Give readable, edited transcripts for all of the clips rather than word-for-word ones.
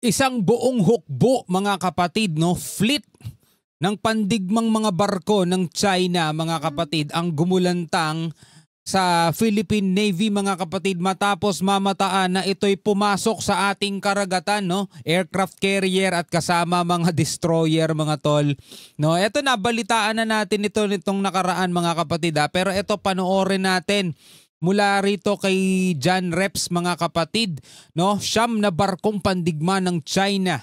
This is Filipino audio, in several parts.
Isang buong hukbo mga kapatid, no, fleet ng pandigmang mga barko ng China mga kapatid ang gumulantang sa Philippine Navy mga kapatid matapos mamataan na ito'y pumasok sa ating karagatan, no, aircraft carrier at kasama mga destroyer mga tol. No, eto nabalitaan na natin ito nitong nakaraan mga kapatid pero ito panoorin natin. Mula rito kay John Reps mga kapatid, no, siyam na barkong pandigma ng China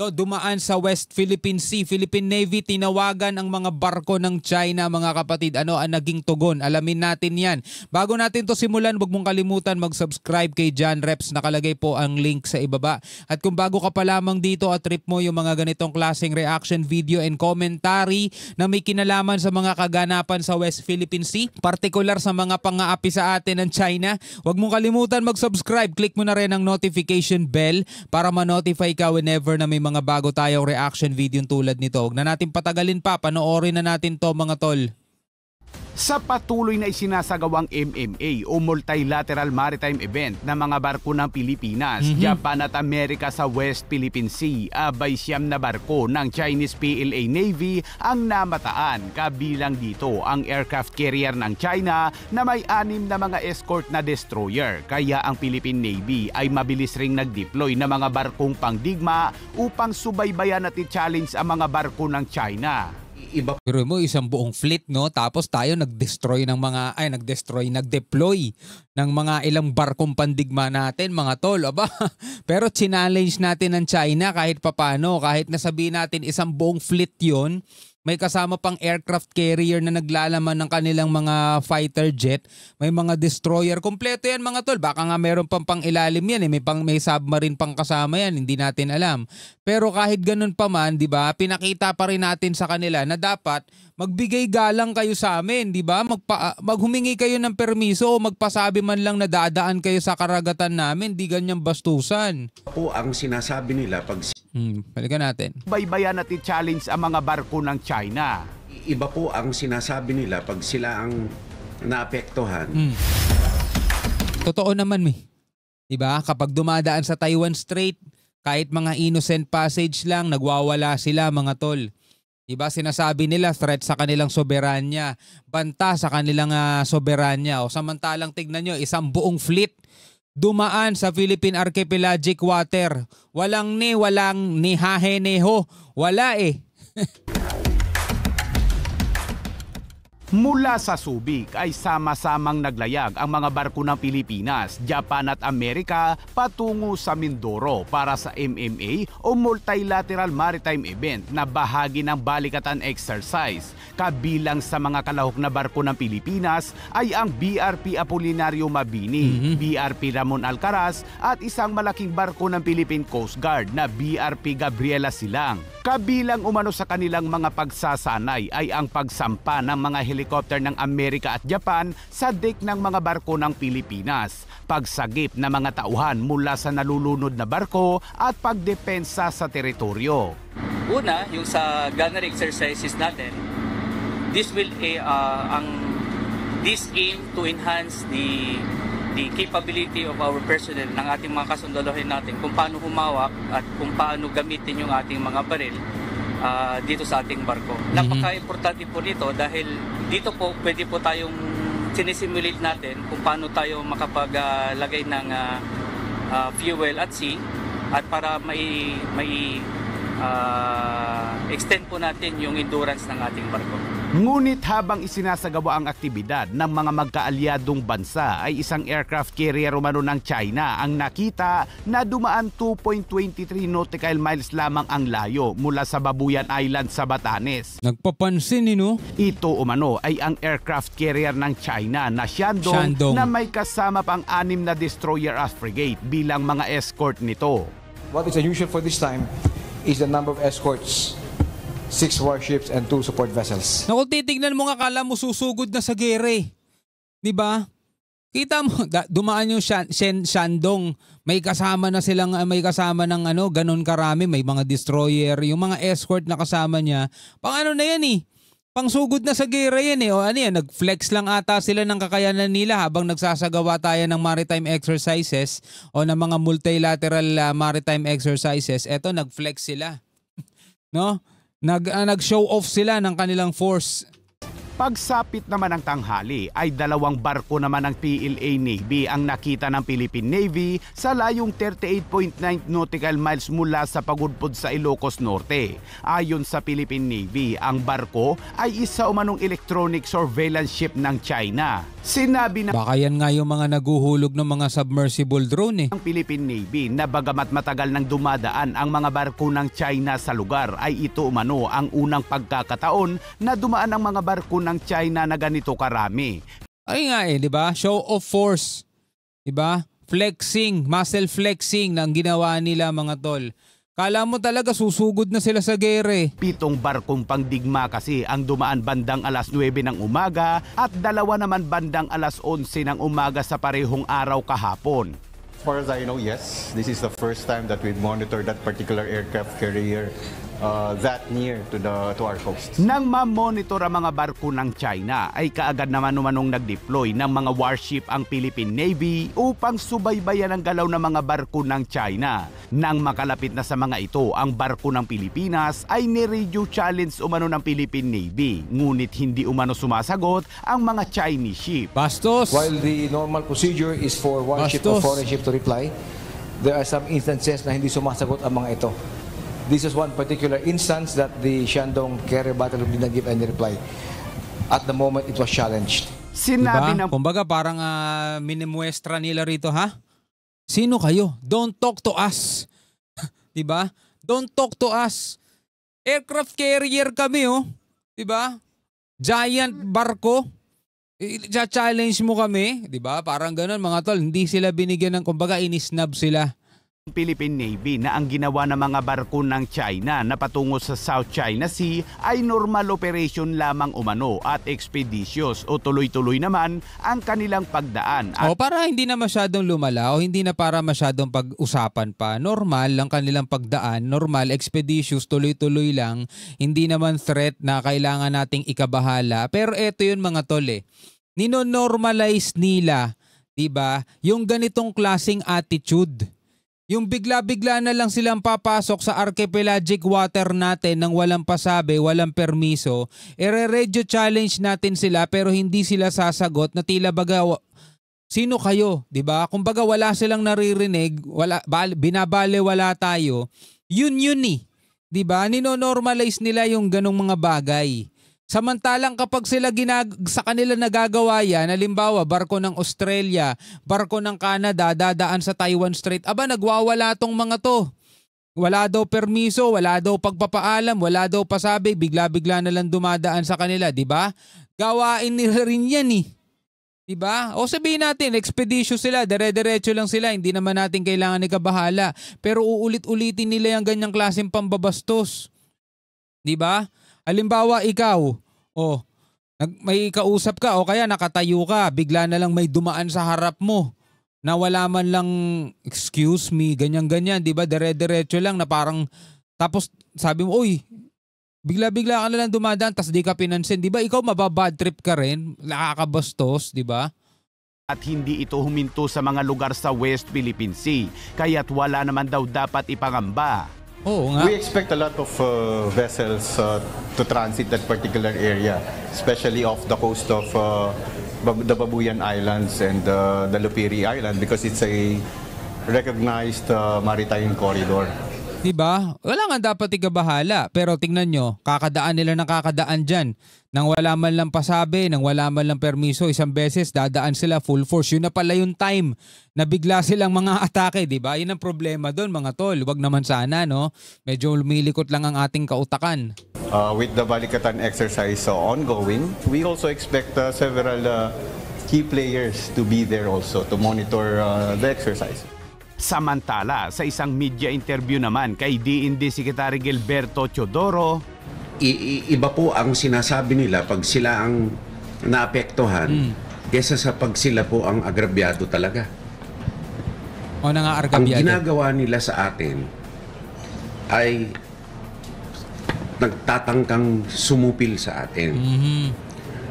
dumaan sa West Philippine Sea. Philippine Navy tinawagan ang mga barko ng China mga kapatid. Ano ang naging tugon? Alamin natin yan. Bago natin to simulan, huwag mong kalimutan mag-subscribe kay John Reps. Nakalagay po ang link sa ibaba. At kung bago ka pa lamang dito at trip mo yung mga ganitong klaseng reaction video and commentary na may kinalaman sa mga kaganapan sa West Philippine Sea, particular sa mga pang-aapi sa atin ng China, huwag mong kalimutan mag-subscribe. Click mo na rin ang notification bell para ma-notify ka whenever na may mga bago tayong reaction video tulad nito. Huwag na natin patagalin pa, panoorin na natin to mga tol. Sa patuloy na isinasagawang MMA o Multilateral Maritime Event ng mga barko ng Pilipinas, Japan at Amerika sa West Philippine Sea, abay siyam na barko ng Chinese PLA Navy ang namataan. Kabilang dito ang aircraft carrier ng China na may 6 na mga escort na destroyer. Kaya ang Philippine Navy ay mabilis ring nag-deploy ng mga barkong pangdigma upang subaybayan at i-challenge ang mga barko ng China. Pero mo isang buong fleet, no, tapos tayo nag-deploy ng mga ilang barkong pandigma natin mga tol, aba. Pero challenge natin ng China kahit papano, kahit nasabihin natin isang buong fleet 'yon. May kasama pang aircraft carrier na naglalaman ng kanilang mga fighter jet. May mga destroyer. Kompleto yan mga tol. Baka nga meron pang ilalim yan. May submarine pang kasama yan. Hindi natin alam. Pero kahit ganun pa man, di ba, pinakita pa rin natin sa kanila na dapat magbigay galang kayo sa amin. Di ba? Maghumingi kayo ng permiso o magpasabi man lang na dadaan kayo sa karagatan namin. Di ganyang bastusan. Po ang sinasabi nila pag balikan natin. Baybayan at i-challenge ang mga barko ng China. Iba po ang sinasabi nila pag sila ang naapektuhan. Totoo naman, diba? Kapag dumadaan sa Taiwan Strait, kahit mga innocent passage lang, nagwawala sila mga tol. Diba? Sinasabi nila threat sa kanilang soberanya, banta sa kanilang soberanya. O samantalang tignan nyo, isang buong fleet dumaan sa Philippine Archipelagic Water. Walang ni haheneho. Wala Mula sa Subic ay sama-samang naglayag ang mga barko ng Pilipinas, Japan at Amerika patungo sa Mindoro para sa MMA o Multilateral Maritime Event na bahagi ng balikatan exercise. Kabilang sa mga kalahok na barko ng Pilipinas ay ang BRP Apolinario Mabini, BRP Ramon Alcaraz at isang malaking barko ng Philippine Coast Guard na BRP Gabriela Silang. Kabilang umano sa kanilang mga pagsasanay ay ang pagsampa ng mga helicopter ng Amerika at Japan sa deck ng mga barko ng Pilipinas, pagsagip ng mga tauhan mula sa nalulunod na barko at pagdepensa sa teritoryo. Una, yung sa gunnery exercises natin, this aim to enhance the capability of our personnel ng ating mga kasundalohin natin kung paano humawak at kung paano gamitin yung ating mga baril dito sa ating barko. Napaka-importante po nito dahil dito po pwede po tayong sinisimulate natin kung paano tayo makapaglagay ng fuel at sea at para extend po natin yung endurance ng ating barko. Ngunit habang isinasagawa ang aktibidad ng mga magkaalyadong bansa ay isang aircraft carrier umano ng China ang nakita na dumaan 2.23 nautical miles lamang ang layo mula sa Babuyan Island sa Batanes. Nagpapansin no? Ito umano ay ang aircraft carrier ng China na Shandong na may kasama pang 6 na destroyer at frigate bilang mga escort nito. What is unusual for this time is the number of escorts. 6 warships and 2 support vessels. Naku, titignan mo nga, akala mo susugod na sa gere. Diba? Kita mo, dumaan yung Shandong. May kasama ng ganun karami. May mga destroyer, yung mga escort na kasama niya. Pang ano na yan Pangsugod na sa gera yan eh. O ano yan, nag-flex lang ata sila ng kakayanan nila habang nagsasagawa tayo ng maritime exercises o ng mga multilateral maritime exercises. Eto, nag-flex sila. No? Nag-show off sila ng kanilang force. Pagsapit naman ng tanghali ay 2 barko naman ng PLA Navy ang nakita ng Philippine Navy sa layong 38.9 nautical miles mula sa pagudpod sa Ilocos Norte. Ayon sa Philippine Navy, ang barko ay isa umanong electronic surveillance ship ng China. Sinabi ng Baka yan nga yung mga naguhulog ng mga submersible drone eh. Philippine Navy na bagamat matagal nang dumadaan ang mga barko ng China sa lugar ay ito umano ang unang pagkakataon na dumaan ang mga barko ng China na ganito karami. Ay nga eh, di ba? Show of force. Di ba? Flexing, muscle flexing na ang ginawa nila mga tol. Kala mo talaga susugod na sila sa gere. 7 barkong pangdigma kasi ang dumaan bandang alas 9 ng umaga at 2 naman bandang alas 11 ng umaga sa parehong araw kahapon. As far as I know, yes. This is the first time that we monitor that particular aircraft carrier that near to our coast. Nang ma-monitor ang mga barko ng China ay kaagad naman umanong nag-deploy ng mga warship ang Philippine Navy upang subaybayan ang galaw ng mga barko ng China. Nang makalapit na sa mga ito ang barko ng Pilipinas ay ni-radio challenge umano ng Philippine Navy. Ngunit hindi umano sumasagot ang mga Chinese ship. Bastos! While the normal procedure is for one ship or foreign ship to reply, there are some instances na hindi sumasagot ang mga ito. This is one particular instance that the Shandong carrier battle did not give any reply. At the moment, it was challenged. Sinabi diba? ng Kumbaga parang minimuestra nila rito, ha? Sino kayo? Don't talk to us. Diba? Don't talk to us. Aircraft carrier kami, oh. Diba? Giant barko. I-challenge mo kami. Diba? Parang ganun, mga tol. Hindi sila binigyan ng, kumbaga, inisnab sila. Philippine Navy na ang ginawa ng mga barko ng China na patungo sa South China Sea ay normal operation lamang umano at expeditious o tuloy-tuloy naman ang kanilang pagdaan. O para hindi na masyadong lumala o hindi na para masyadong pag-usapan pa, normal lang kanilang pagdaan, normal, expeditious, tuloy-tuloy lang, hindi naman threat na kailangan nating ikabahala. Pero eto yun mga tol eh, nino-normalize nila, diba, yung ganitong klaseng attitude. Yung bigla-bigla na lang silang papasok sa archipelagic water natin nang walang pasabi, walang permiso. Ere-radio challenge natin sila pero hindi sila sasagot na tila baga, sino kayo? Diba? Kumbaga wala silang naririnig, binabaliwala tayo. Yun eh. Diba? Nino-normalize nila yung ganong mga bagay. Samantalang kapag sila sa kanila nagagawa yan, halimbawa barko ng Australia, barko ng Canada, dadaan sa Taiwan Strait, aba nagwawala tong mga to. Wala daw permiso, wala daw pagpapaalam, wala daw pasabi, bigla-bigla na lang dumadaan sa kanila, di ba? Gawain nila rin yan eh. Di ba? O sabihin natin, expeditious sila, dire-diretso lang sila, hindi naman natin kailangan ikabahala. Pero uulit-ulitin nila yung ganyang klaseng pambabastos. Di ba? Halimbawa ikaw, may kausap ka o kaya nakatayo ka, bigla na lang may dumaan sa harap mo na wala man lang excuse me, ganyan-ganyan, di ba? Dire-diretso lang na parang, tapos sabi mo, uy, bigla-bigla ka na lang dumadaan, tas di ka pinansin, di ba? Ikaw mababad trip ka rin, nakakabastos, di ba? At hindi ito huminto sa mga lugar sa West Philippine Sea, kaya't wala naman daw dapat ipangamba. Oo nga. We expect a lot of vessels to transit that particular area, especially off the coast of the Babuyan Islands and the Lupiri Island because it's a recognized maritime corridor. Diba? Wala nga dapat ikabahala. Pero tingnan nyo, kakadaan nila ng kakadaan dyan. Nang wala man lang pasabi, nang wala man lang permiso, isang beses dadaan sila full force. Yun na pala yung time na bigla silang mga atake, diba? Yun ang problema doon mga tol. Huwag naman sana, no? Medyo lumilikot lang ang ating kautakan. With the Balikatan exercise ongoing, we also expect several key players to be there also to monitor the exercise. Samantala, sa isang media interview naman kay DND Secretary Gilberto Teodoro, Iba po ang sinasabi nila pag sila ang naapektuhan kesa sa pag sila po ang agrabyado talaga. O nangaargabyado. Ang ginagawa nila sa atin ay nagtatangkang sumupil sa atin.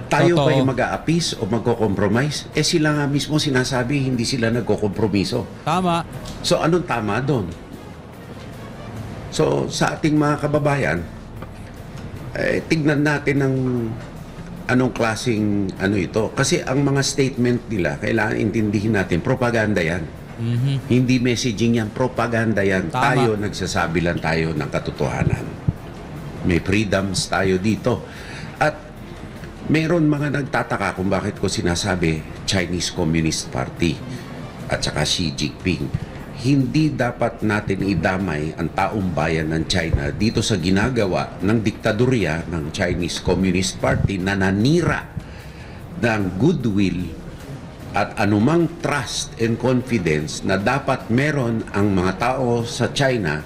Tayo Totoo. ba'y mag-aapis o magko-compromise? Sila nga mismo sinasabi hindi sila nagko-kompromiso. Tama. So anong tama doon? So sa ating mga kababayan, tignan natin ng anong klaseng ito. Kasi ang mga statement nila, kailangan intindihin natin, propaganda yan. Hindi messaging yan, propaganda yan. Tama. Tayo, nagsasabi lang tayo ng katotohanan. May freedoms tayo dito. At meron mga nagtataka kung bakit ko sinasabi Chinese Communist Party at saka Xi Jinping. Hindi dapat natin idamay ang taong bayan ng China dito sa ginagawa ng diktadorya ng Chinese Communist Party na nanira ng goodwill at anumang trust and confidence na dapat meron ang mga tao sa China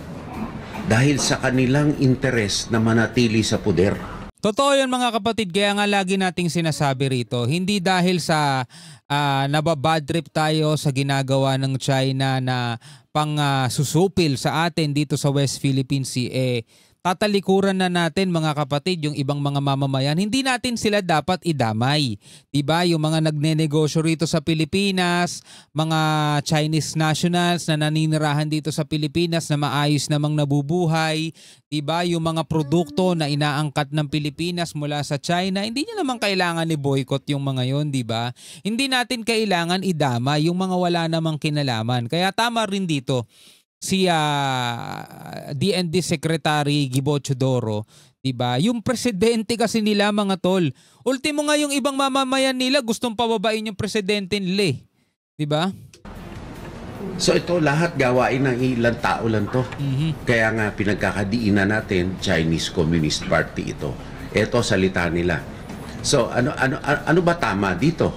dahil sa kanilang interes na manatili sa poder. Totoo yan mga kapatid, kaya nga lagi nating sinasabi rito, hindi dahil sa nababad trip tayo sa ginagawa ng China na pang susupil sa atin dito sa West Philippine Sea, tatalikuran na natin mga kapatid yung ibang mga mamamayan. Hindi natin sila dapat idamay. Diba? Yung mga nagnenegosyo rito sa Pilipinas, mga Chinese nationals na naninirahan dito sa Pilipinas na maayos namang nabubuhay. Diba? Yung mga produkto na inaangkat ng Pilipinas mula sa China, hindi nyo naman kailangan i-boycott yung mga yon, diba? Hindi natin kailangan idamay yung mga wala namang kinalaman. Kaya tama rin dito si DND Secretary Gibo Chodoro, diba? Yung presidente kasi nila mga tol. Ultimo nga yung ibang mamamayan nila gustong pababain yung presidente nila, diba? So ito lahat gawain ng ilang tao lang to. Kaya nga pinagkakadiinan natin Chinese Communist Party ito. Ito salita nila. So ano ba tama dito?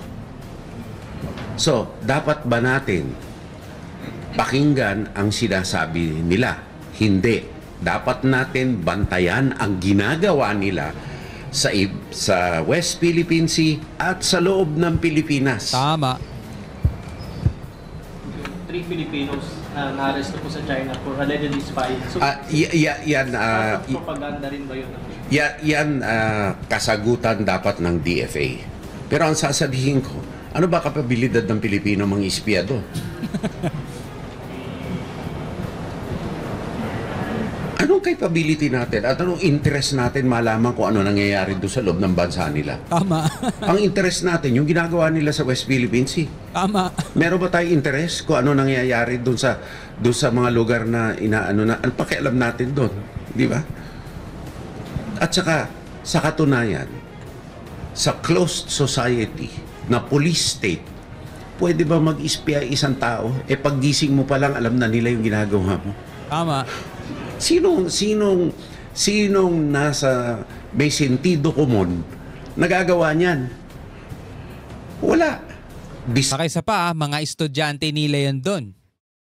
So dapat ba natin pakinggan ang sinasabi nila? Hindi. Dapat natin bantayan ang ginagawa nila sa West Philippine Sea at sa loob ng Pilipinas. Tama. 3 Filipinos na-arresto po sa China for allegedly spying. So, propaganda rin ba yun? Yan kasagutan dapat ng DFA. Pero ang sasabihin ko, ano ba kapabilidad ng Pilipino mga espiya doon? Anong capability natin at anong interest natin malaman kung ano nangyayari doon sa loob ng bansa nila? Tama. Ang interest natin, yung ginagawa nila sa West Philippine Sea. Tama. Meron ba tayong interest kung ano nangyayari doon sa mga lugar na ano pakialam natin doon, di ba? At saka sa katunayan, sa closed society na police state, pwede ba mag-espia isang tao? Paggising mo pa lang alam na nila yung ginagawa mo. Tama. Sinong nasa may sentido komon nagagawa niyan? Wala. Saka isa pa, mga estudyante nila yan doon.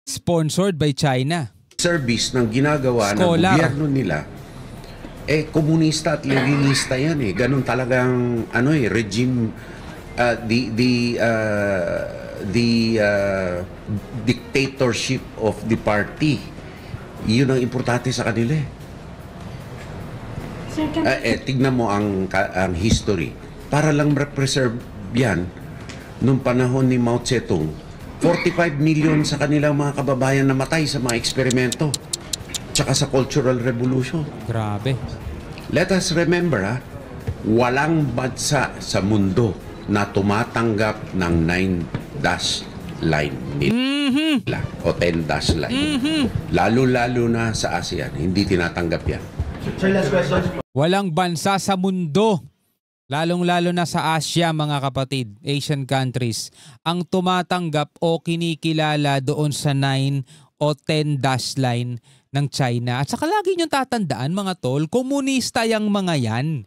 Sponsored by China. Service ng ginagawa ng Scholar. gobyerno nila, komunista at leninista yan Ganun talagang regime, dictatorship of the party. Yun ang importante sa kanila. Tignan mo ang history. Para lang preserve yan, nung panahon ni Mao Zedong, 45 million sa kanilang mga kababayan namatay sa mga eksperimento. Tsaka sa Cultural Revolution. Grabe. Let us remember, walang bansa sa mundo na tumatanggap ng 9-dash line nila o 10-dash line. Lalo-lalo na sa ASEAN, hindi tinatanggap yan. Walang bansa sa mundo, lalong-lalo na sa Asia mga kapatid, Asian countries, ang tumatanggap o kinikilala doon sa 9 o 10-dash line ng China. At saka lagi niyong tatandaan mga tol, komunista yung mga yan.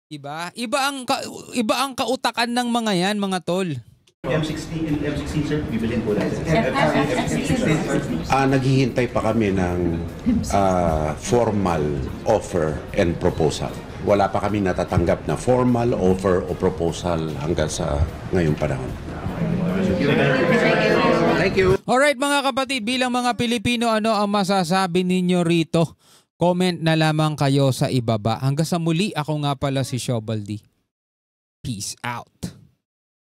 Diba? Iba ang kautakan ng mga yan mga tol. M16 sir, bibilin po natin. Naghihintay pa kami ng formal offer and proposal. Wala pa kami natatanggap na formal offer o proposal hanggang sa ngayong panahon. Thank you. Alright mga kapatid, bilang mga Pilipino, ano ang masasabi ninyo rito? Comment na lamang kayo sa ibaba. Hanggang sa muli, ako nga pala si Shobaldi. Peace out.